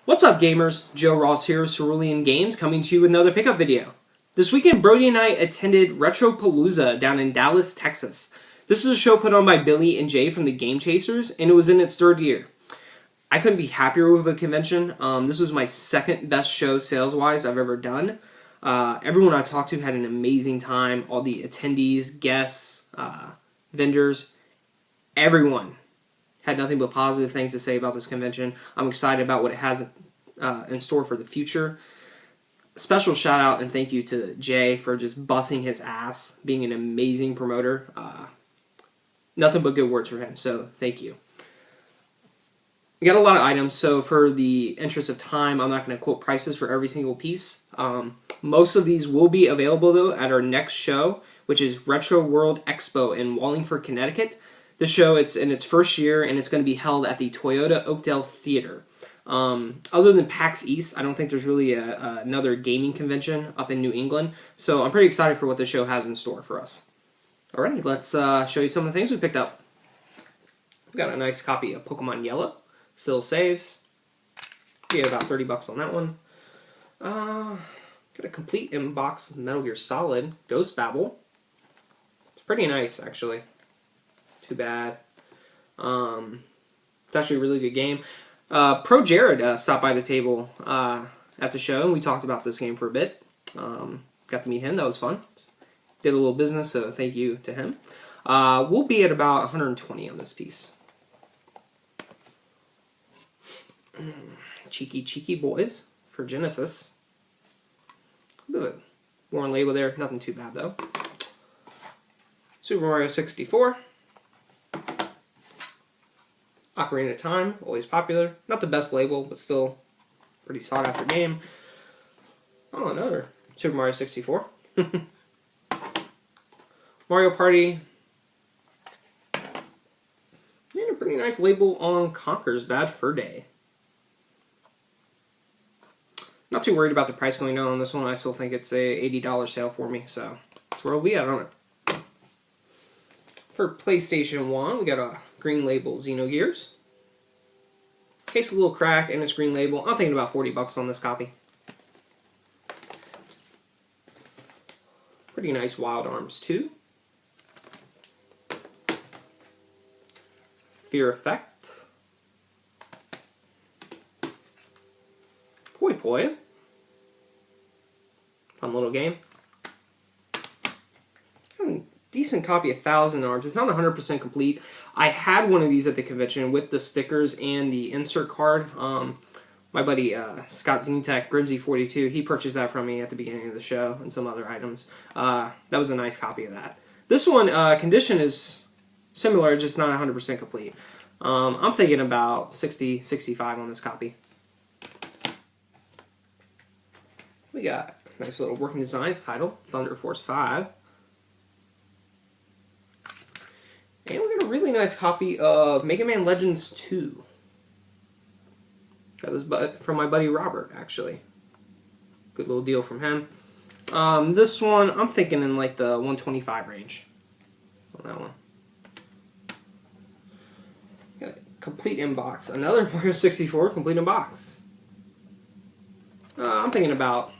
What's up, gamers? Joe Ross here of Cerulean Games, coming to you with another pickup video. This weekend, Brody and I attended Retropalooza down in Dallas, Texas. This is a show put on by Billy and Jay from the Game Chasers, and it was in its third year. I couldn't be happier with the convention. This was my second best show sales-wise I've ever done. Everyone I talked to had an amazing time. All the attendees, guests, vendors, everyone had nothing but positive things to say about this convention. I'm excited about what it has in store for the future. Special shout out and thank you to Jay for just busting his ass, being an amazing promoter. Nothing but good words for him, so thank you. We got a lot of items, so for the interest of time, I'm not going to quote prices for every single piece. Most of these will be available, though, at our next show, which is RetroWorld Expo in Wallingford, Connecticut. This show, it's in its first year, and it's going to be held at the Toyota Oakdale Theater. Other than PAX East, I don't think there's really another gaming convention up in New England, so I'm pretty excited for what the show has in store for us. Alrighty, let's show you some of the things we picked up. We got a nice copy of Pokemon Yellow. Still saves. We had about 30 bucks on that one. Got a complete inbox Metal Gear Solid Ghost Babel. It's pretty nice, actually. Too bad. It's actually a really good game. Pro Jared stopped by the table at the show, and we talked about this game for a bit. Got to meet him. That was fun. Did a little business, so thank you to him. We'll be at about 120 on this piece. Cheeky Boys for Genesis. Good. Worn label there. Nothing too bad, though. Super Mario 64. Ocarina of Time. Always popular. Not the best label, but still pretty sought after game. Oh, another Super Mario 64. Mario Party. And a pretty nice label on Conker's Bad Fur Day. Not too worried about the price going down on this one. I still think it's a $80 sale for me, so that's where we'll be at on it. For PlayStation 1, we got a green label Xenogears. Case a little crack and it's green label. I'm thinking about 40 bucks on this copy. Pretty nice Wild Arms 2. Fear Effect. Poi Poi. Fun little game. Decent copy of Thousand Arms. It's not 100% complete. I had one of these at the convention with the stickers and the insert card. My buddy Scott Zintek, Grimsy42, he purchased that from me at the beginning of the show and some other items. That was a nice copy of that. This one, condition is similar, just not 100% complete. I'm thinking about 60, 65 on this copy. We got a nice little Working Designs title, Thunder Force 5. And we got a really nice copy of Mega Man Legends 2. Got this from my buddy Robert, actually. Good little deal from him. This one, I'm thinking in like the 125 range on that one. Got a complete inbox. Another Mario 64 complete inbox. I'm thinking about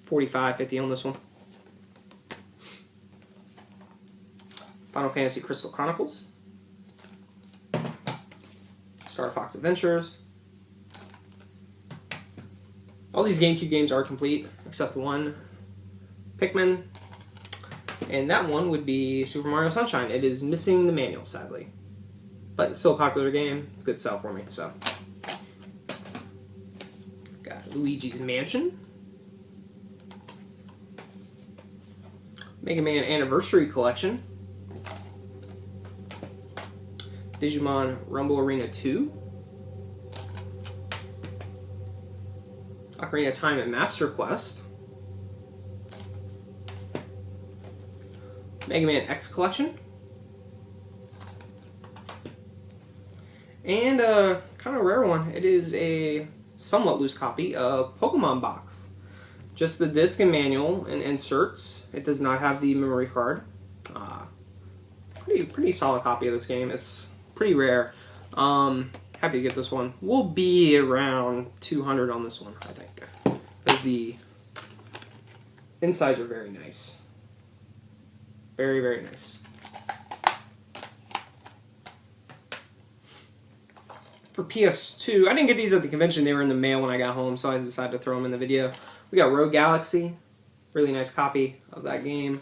45, 50 on this one. Final Fantasy Crystal Chronicles. Star Fox Adventures. All these GameCube games are complete, except one. Pikmin. And that one would be Super Mario Sunshine. It is missing the manual, sadly. But it's still a popular game. It's a good sell for me, so. Got Luigi's Mansion. Mega Man Anniversary Collection. Digimon Rumble Arena 2. Ocarina of Time and Master Quest. Mega Man X Collection. And a kind of rare one. It is a somewhat loose copy of Pokemon Box. Just the disc and manual and inserts. It does not have the memory card. Pretty solid copy of this game. It's pretty rare. Happy to get this one. We'll be around 200 on this one, I think, because the insides are very nice. Very, very nice. For PS2, I didn't get these at the convention. They were in the mail when I got home, so I decided to throw them in the video. We got Rogue Galaxy. Really nice copy of that game.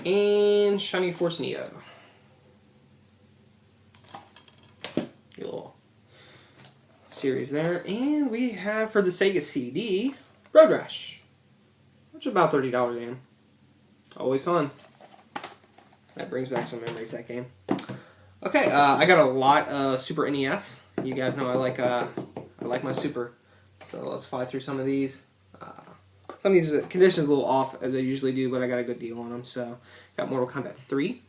And Shiny Force Neo. Little series there. And we have, for the Sega CD, Road Rash. Which is about $30 game. Always fun. That brings back some memories, that game. Okay, I got a lot of Super NES. You guys know I like my Super. So let's fly through some of these. Some of these conditions a little off, as I usually do, but I got a good deal on them. So, got Mortal Kombat 3.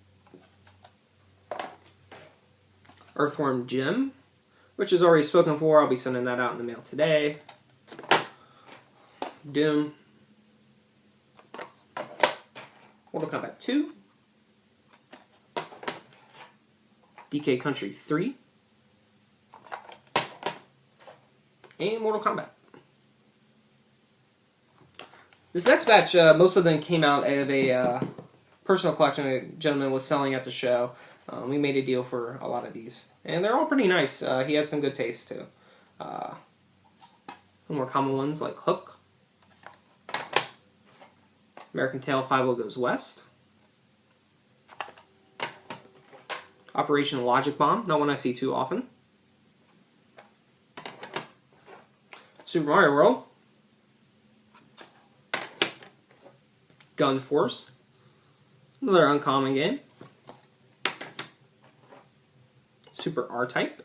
Earthworm Jim, which is already spoken for. I'll be sending that out in the mail today. Doom. Mortal Kombat 2. DK Country 3. And Mortal Kombat. This next batch, most of them came out of a personal collection a gentleman was selling at the show. We made a deal for a lot of these. And they're all pretty nice. He has some good taste, too. Some more common ones like Hook. American Tail 5 Goes West. Operation Logic Bomb, not one I see too often. Super Mario World. Gun Force. Another uncommon game. Super R-Type.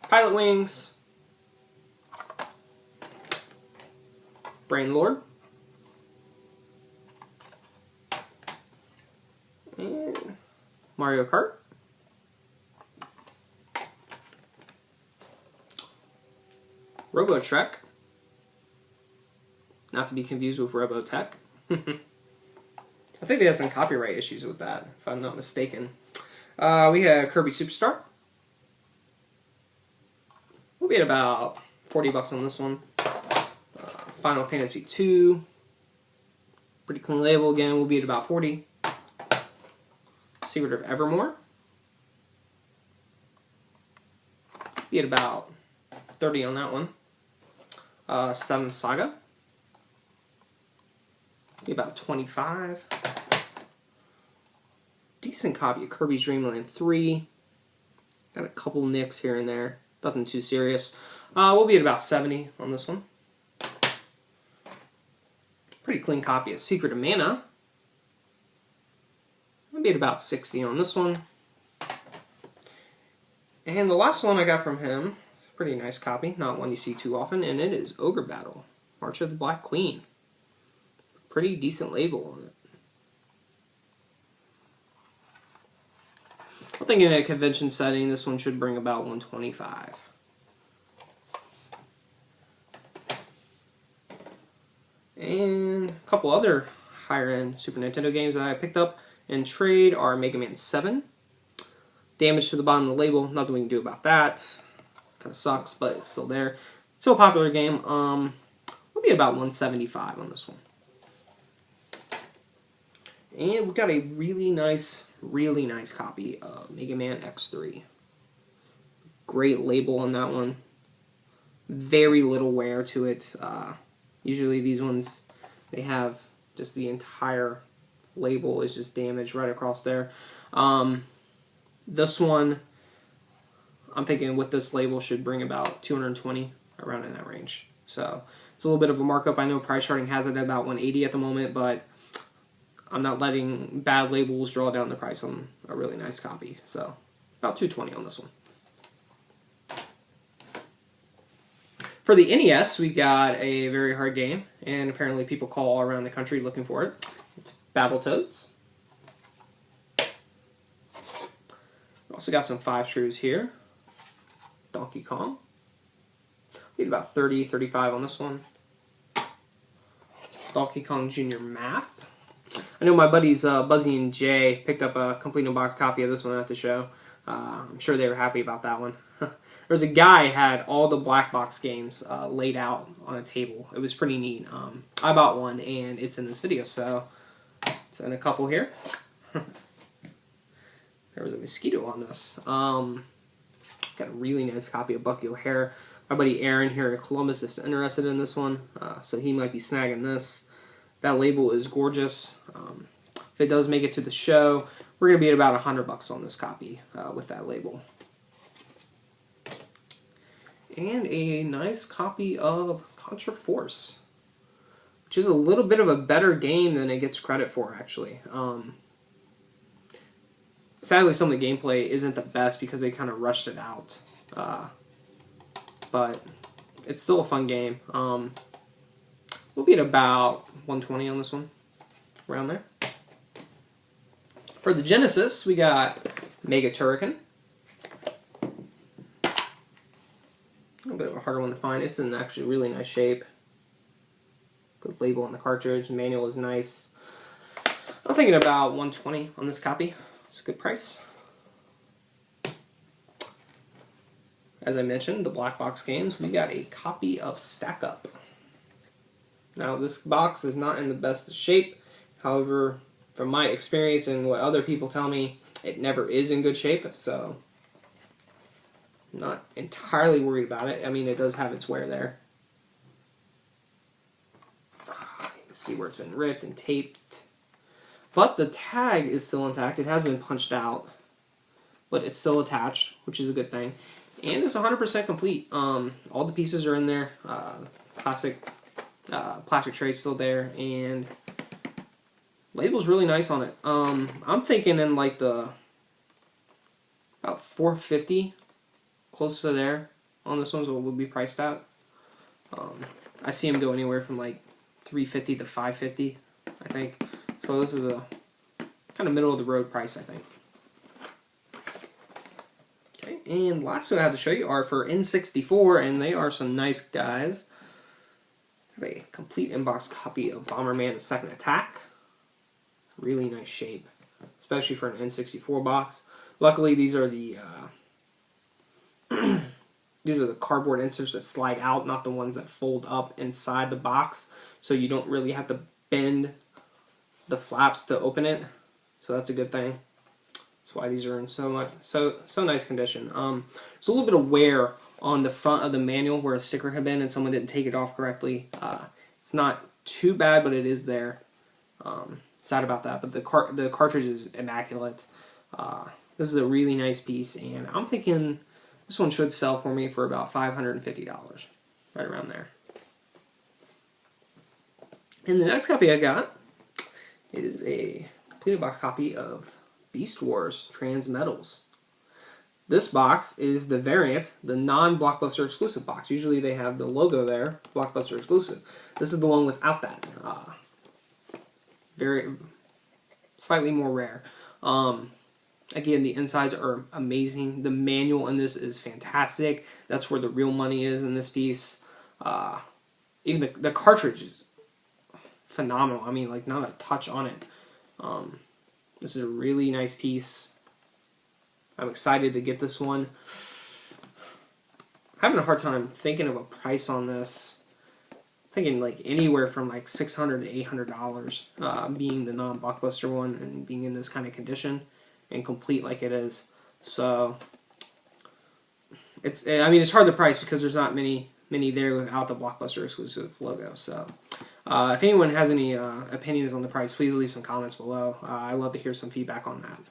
Pilot Wings. Brain Lord. And Mario Kart. Robotrek. Not to be confused with Robotech. I think they had some copyright issues with that, if I'm not mistaken. We have Kirby Superstar. We'll be at about $40 on this one. Final Fantasy 2. Pretty clean label again. We'll be at about 40. Secret of Evermore. Be at about 30 on that one. Seven Saga. Be about 25. Decent copy of Kirby's Dream Land 3. Got a couple nicks here and there. Nothing too serious. We'll be at about 70 on this one. Pretty clean copy of Secret of Mana. We'll be at about 60 on this one. And the last one I got from him, pretty nice copy, not one you see too often, and it is Ogre Battle, March of the Black Queen. Pretty decent label on it. I think in a convention setting, this one should bring about 125. And a couple other higher-end Super Nintendo games that I picked up in trade are Mega Man 7. Damage to the bottom of the label, nothing we can do about that. Kind of sucks, but it's still there. Still a popular game. We'll be about 175 on this one. And we got a really nice copy of Mega Man X3. Great label on that one. Very little wear to it. Usually these ones, they have just the entire label is just damaged right across there. This one, I'm thinking with this label should bring about 220, around in that range. So it's a little bit of a markup. I know Price Charting has it at about 180 at the moment, but I'm not letting bad labels draw down the price on a really nice copy. So about 220 on this one. For the NES, we got a very hard game, and apparently people call all around the country looking for it. It's Battletoads. We also got some 5 screws here. Donkey Kong. We had about 30, 35 on this one. Donkey Kong Jr. Math. I know my buddies Buzzy and Jay picked up a complete unboxed copy of this one at the show. I'm sure they were happy about that one. There's a guy had all the black box games laid out on a table. It was pretty neat. I bought one and it's in this video, so it's in a couple here. There was a mosquito on this. Got a really nice copy of Bucky O'Hare. My buddy Aaron here in Columbus is interested in this one, so he might be snagging this. That label is gorgeous. If it does make it to the show, we're going to be at about $100 on this copy with that label. And a nice copy of Contra Force, which is a little bit of a better game than it gets credit for, actually. Sadly, some of the gameplay isn't the best because they kind of rushed it out. But it's still a fun game. We'll be at about 120 on this one, around there. For the Genesis, we got Mega Turrican. A little bit of a harder one to find. It's in actually really nice shape. Good label on the cartridge. The manual is nice. I'm thinking about 120 on this copy. It's a good price. As I mentioned, the black box games, we got a copy of Stack Up. Now, this box is not in the best of shape. However, from my experience and what other people tell me, it never is in good shape, so I'm not entirely worried about it. I mean, it does have its wear there. You can see where it's been ripped and taped. But the tag is still intact. It has been punched out, but it's still attached, which is a good thing. And it's 100% complete. All the pieces are in there. Plastic tray's still there, and label's really nice on it. I'm thinking in like the about $450, close to there. On this one's what we'll be priced at. I see them go anywhere from like $350 to $550, I think. So this is a kind of middle of the road price, I think. Okay, and last two I have to show you are for N64, and they are some nice guys. I have a complete inbox copy of Bomberman: The Second Attack. Really nice shape, especially for an N64 box. Luckily, these are the cardboard inserts that slide out, not the ones that fold up inside the box. So you don't really have to bend the flaps to open it, so that's a good thing. That's why these are in so nice condition. There's a little bit of wear on the front of the manual where a sticker had been and someone didn't take it off correctly. It's not too bad, but it is there. Sad about that, but the cartridge is immaculate. This is a really nice piece, and I'm thinking this one should sell for me for about $550, right around there. And the next copy I got is a completed box copy of Beast Wars Transmetals. This box is the variant, the non-Blockbuster exclusive box. Usually they have the logo there, Blockbuster exclusive. This is the one without that. Very slightly more rare. Again, the insides are amazing. The manual in this is fantastic. That's where the real money is in this piece. Even the cartridge is phenomenal. I mean, like, not a touch on it. This is a really nice piece. I'm excited to get this one. Having a hard time thinking of a price on this. Thinking like anywhere from like $600 to $800, being the non-Blockbuster one and being in this kind of condition and complete like it is. So it's hard to price because there's not many there without the Blockbuster exclusive logo. So if anyone has any opinions on the price, please leave some comments below. I'd love to hear some feedback on that.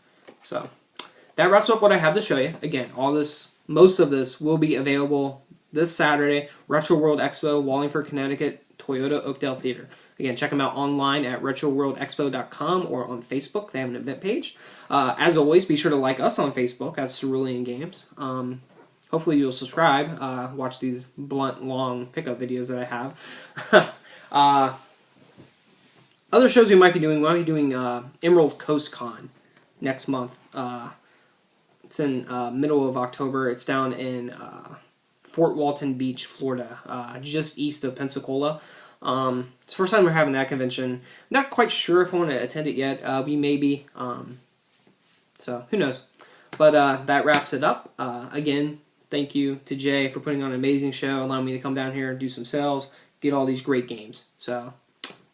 So that wraps up what I have to show you. Again, most of this will be available this Saturday, RetroWorld Expo, Wallingford, Connecticut, Toyota Oakdale Theater. Again, check them out online at RetroWorldExpo.com or on Facebook. They have an event page. As always, be sure to like us on Facebook at Cerulean Games. Hopefully you'll subscribe. Watch these blunt, long pickup videos that I have. Other shows we might be doing Emerald Coast Con next month. It's in middle of October. It's down in Fort Walton Beach, Florida, just east of Pensacola. It's the first time we're having that convention. Not quite sure if I want to attend it yet. We may be. So, who knows. But that wraps it up. Again, thank you to Jay for putting on an amazing show, allowing me to come down here and do some sales, get all these great games. So,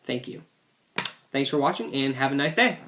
thank you. Thanks for watching, and have a nice day.